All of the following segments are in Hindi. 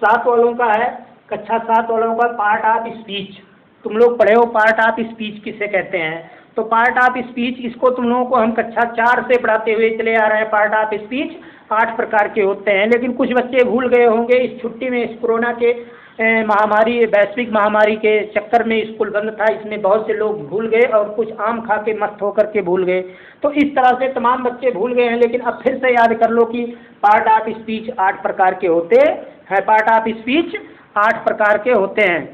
7 वालों का है, कक्षा 7 वालों का पार्ट ऑफ स्पीच। तुम लोग पढ़े हो पार्ट ऑफ स्पीच किसे कहते हैं। तो पार्ट ऑफ स्पीच इसको तुम लोगों को हम कक्षा 4 से पढ़ाते हुए चले आ रहे हैं। पार्ट ऑफ स्पीच 8 प्रकार के होते हैं, लेकिन कुछ बच्चे भूल गए होंगे इस छुट्टी में। इस कोरोना के महामारी, वैश्विक महामारी के चक्कर में स्कूल बंद था, इसमें बहुत से लोग भूल गए और कुछ आम खा के मस्त होकर के भूल गए। तो इस तरह से तमाम बच्चे भूल गए हैं, लेकिन अब फिर से याद कर लो कि पार्ट ऑफ स्पीच 8 प्रकार के होते हैं। पार्ट ऑफ स्पीच 8 प्रकार के होते हैं।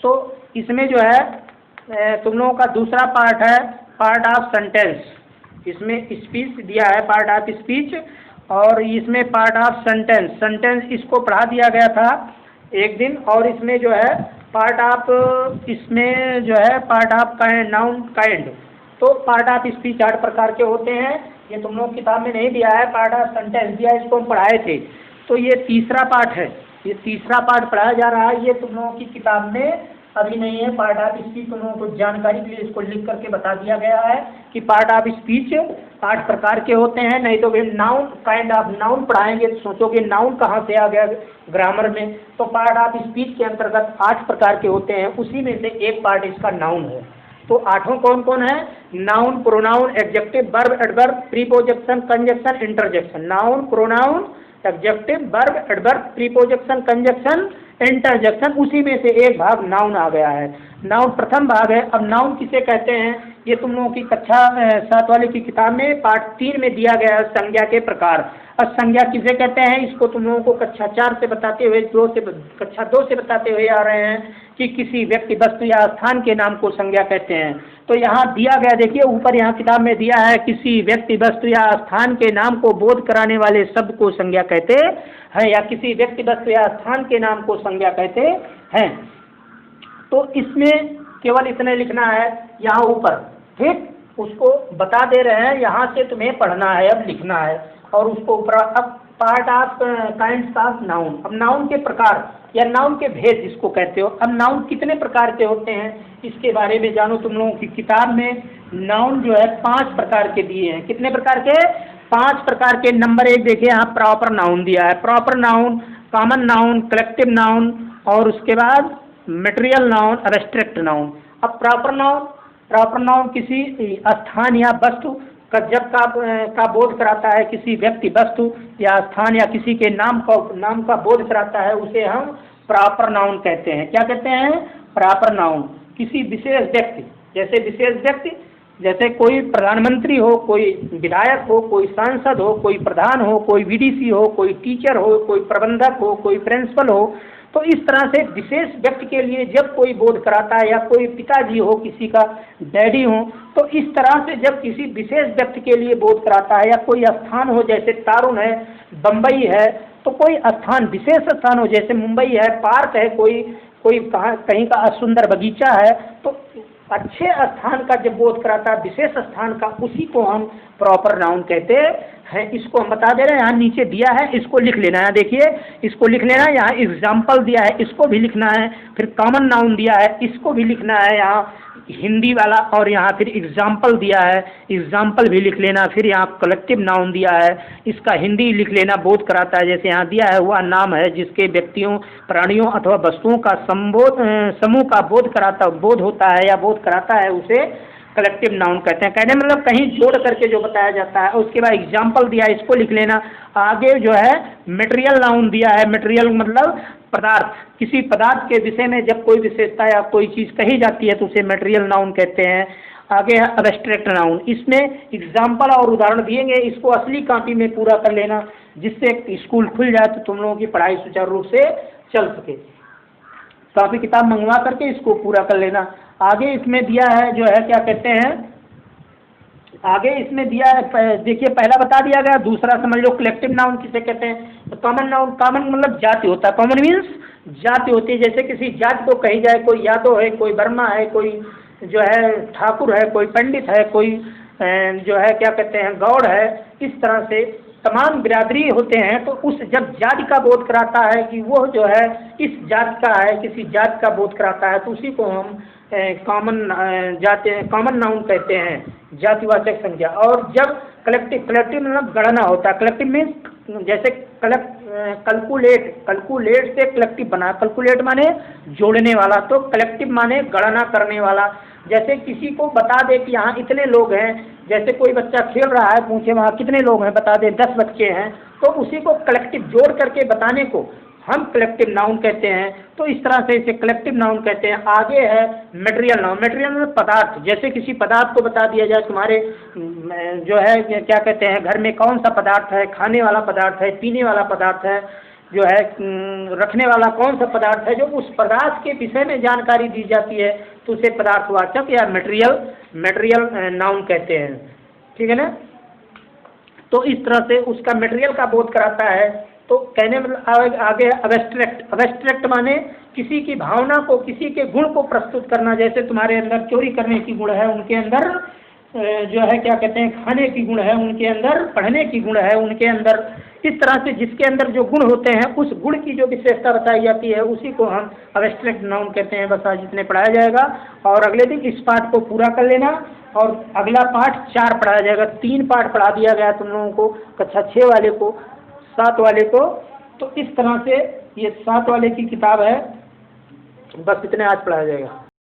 तो इसमें जो है तुम लोगों का दूसरा पार्ट है पार्ट ऑफ सेंटेंस। इसमें स्पीच दिया है पार्ट ऑफ स्पीच, और इसमें पार्ट ऑफ सेंटेंस, सेंटेंस इसको पढ़ा दिया गया था एक दिन। और इसमें जो है पार्ट ऑफ, इसमें जो है पार्ट ऑफ नाउन काइंड। तो पार्ट ऑफ स्पीच 8 प्रकार के होते हैं। ये तुम लोग किताब में नहीं दिया है, पार्ट ऑफ सेंटेंस दिया है, इसको हम पढ़ाए थे। तो ये तीसरा पार्ट है, ये तीसरा पार्ट पढ़ाया जा रहा है। ये तुम लोगों की किताब में अभी नहीं है। पार्ट ऑफ स्पीच तुम लोगों को जानकारी के लिए इसको लिख करके बता दिया गया है कि पार्ट ऑफ स्पीच 8 प्रकार के होते हैं। नहीं तो फिर नाउन काइंड ऑफ नाउन पढ़ाएंगे तो सोचोगे नाउन कहाँ से आ गया ग्रामर में। तो पार्ट ऑफ स्पीच के अंतर्गत 8 प्रकार के होते हैं, उसी में से एक पार्ट इसका नाउन है। तो 8 कौन कौन है? Noun, pronoun, adjective, verb, adverb, preposition, conjunction, interjection. Noun, pronoun, adjective, verb, adverb, preposition, conjunction, interjection, उसी में से एक भाग नाउन आ गया है। नाउन प्रथम भाग है। अब नाउन किसे कहते हैं ये तुम लोगों की कक्षा 7 वाले की किताब में पार्ट 3 में दिया गया है, संज्ञा के प्रकार। अब संज्ञा किसे कहते हैं इसको तुम लोगों को कक्षा 4 से बताते हुए कक्षा 2 से बताते हुए आ रहे हैं कि किसी व्यक्ति, वस्तु या स्थान के नाम को संज्ञा कहते हैं। तो यहाँ दिया गया, देखिए ऊपर यहाँ किताब में दिया है, किसी व्यक्ति, वस्तु या स्थान के नाम को बोध कराने वाले शब्द को संज्ञा कहते हैं, या किसी व्यक्ति, वस्तु या स्थान के नाम को संज्ञा कहते हैं। तो इसमें केवल इतने लिखना है यहाँ ऊपर, ठीक, उसको बता दे रहे हैं, यहाँ से तुम्हें पढ़ना है, अब लिखना है। और उसको ऊपर अब part of kinds of noun. अब नाउन के प्रकार या नाउन के भेद जिसको कहते हो। अब नाउन कितने प्रकार के होते हैं इसके बारे में जानो। तुम लोगों की किताब में नाउन जो है 5 प्रकार के दिए हैं। कितने प्रकार के? 5 प्रकार के। नंबर 1 देखिए यहाँ प्रॉपर नाउन दिया है। Proper noun, common noun, collective noun, और उसके बाद मटेरियल नाउन, रेस्ट्रिक्ट नाउन। अब प्रॉपर नाउन किसी स्थान या वस्तु का जब का बोध कराता है, किसी व्यक्ति, वस्तु या स्थान या किसी के नाम का बोध कराता है, उसे हम प्रॉपर नाउन कहते हैं। क्या कहते हैं? Proper noun. किसी विशेष व्यक्ति, जैसे विशेष व्यक्ति जैसे कोई प्रधानमंत्री हो, कोई विधायक हो, कोई सांसद हो, कोई प्रधान हो, कोई वीडीसी हो, कोई टीचर हो, कोई प्रबंधक हो, कोई प्रिंसिपल हो। तो इस तरह से विशेष व्यक्ति के लिए जब कोई बोध कराता है, या कोई पिताजी हो, किसी का डैडी हो, तो इस तरह से जब किसी विशेष व्यक्ति के लिए बोध कराता है, या कोई स्थान हो जैसे तारुण है, बम्बई है, तो कोई स्थान, विशेष स्थान हो जैसे मुंबई है, पार्क है, कोई कहीं का सुंदर बगीचा है, तो अच्छे स्थान का जब बोध कराता है, विशेष स्थान का, उसी को हम प्रॉपर नाउन कहते हैं। इसको हम बता दे रहे हैं, यहाँ नीचे दिया है, इसको लिख लेना है। देखिए इसको लिख लेना है, यहाँ एग्जाम्पल दिया है, इसको भी लिखना है। फिर कॉमन नाउन दिया है, इसको भी लिखना है यहाँ हिंदी वाला, और यहाँ फिर एग्जाम्पल दिया है, एग्जाम्पल भी लिख लेना। फिर यहाँ कलेक्टिव नाउन दिया है, इसका हिंदी लिख लेना, बोध कराता है। जैसे यहाँ दिया है, वह नाम है जिसके व्यक्तियों, प्राणियों अथवा वस्तुओं का समूह का बोध होता है या बोध कराता है, उसे कलेक्टिव नाउन कहते हैं। कहने मतलब कहीं जोड़ करके जो बताया जाता है। उसके बाद एग्जाम्पल दिया है, इसको लिख लेना। आगे जो है मटेरियल नाउन दिया है। मटेरियल मतलब पदार्थ, किसी पदार्थ के विषय में जब कोई विशेषता या कोई चीज़ कही जाती है तो उसे मटेरियल नाउन कहते हैं। आगे है एब्स्ट्रैक्ट नाउन, इसमें एग्जाम्पल और उदाहरण दिएंगे, इसको असली कॉपी में पूरा कर लेना, जिससे स्कूल खुल जाए तो तुम लोगों की पढ़ाई सुचारू रूप से चल सके। कॉपी किताब मंगवा करके इसको पूरा कर लेना। आगे इसमें दिया है जो है, क्या कहते हैं, आगे इसमें दिया है, देखिए पहला बता दिया गया। दूसरा समझ लो कलेक्टिव नाउन किसे कहते हैं। तो कॉमन नाउन, कॉमन मतलब जाति होता है। कॉमन मीन्स जाति होती है। जैसे किसी जाति को कही जाए, कोई यादव है, कोई वर्मा है, कोई जो है ठाकुर है, कोई पंडित है, कोई जो है क्या कहते हैं गौड़ है। इस तरह से तमाम बिरादरी होते हैं। तो उस जब जाति का बोध कराता है कि वो जो है इस जाति का है, किसी जाति का बोध कराता है, तो उसी को हम कॉमन नाउन कहते हैं, जातिवाचक संज्ञा। और जब कलेक्टिव मतलब गणना होता है। कलेक्टिव मीन्स जैसे कैलकुलेट, कैलकुलेट से कलेक्टिव बना, कैलकुलेट माने जोड़ने वाला, तो कलेक्टिव माने गणना करने वाला। जैसे किसी को बता दे कि यहाँ इतने लोग हैं, जैसे कोई बच्चा खेल रहा है, पूछे वहाँ कितने लोग हैं, बता दे 10 बच्चे हैं, तो उसी को कलेक्टिव जोड़ करके बताने को हम कलेक्टिव नाउन कहते हैं। तो इस तरह से इसे कलेक्टिव नाउन कहते हैं। आगे है मटेरियल नाउन। मटेरियल में पदार्थ, जैसे किसी पदार्थ को बता दिया जाए, तुम्हारे जो है क्या कहते हैं, घर में कौन सा पदार्थ है, खाने वाला पदार्थ है, पीने वाला पदार्थ है, जो है रखने वाला कौन सा पदार्थ है, जो उस पदार्थ के विषय में जानकारी दी जाती है, तो उसे पदार्थवाचक या मटेरियल नाउन कहते हैं। ठीक है ना। तो इस तरह से उसका मटेरियल का बोध कराता है। तो कहने मतलब आगे अब्स्ट्रैक्ट, अब्स्ट्रैक्ट माने किसी की भावना को, किसी के गुण को प्रस्तुत करना। जैसे तुम्हारे अंदर चोरी करने की गुण है, उनके अंदर जो है क्या कहते हैं, खाने की गुण है, उनके अंदर पढ़ने की गुण है, उनके अंदर, इस तरह से जिसके अंदर जो गुण होते हैं, उस गुण की जो विशेषता बताई जाती है, उसी को हम अब्स्ट्रैक्ट नाउन कहते हैं। बस आज इतने पढ़ाया जाएगा, और अगले दिन इस पाठ को पूरा कर लेना, और अगला पाठ 4 पढ़ाया जाएगा। 3 पाठ पढ़ा दिया गया तुम लोगों को, कक्षा 6 वाले को, 7 वाले को। तो इस तरह से ये 7 वाले की किताब है। बस इतने आज पढ़ाया जाएगा।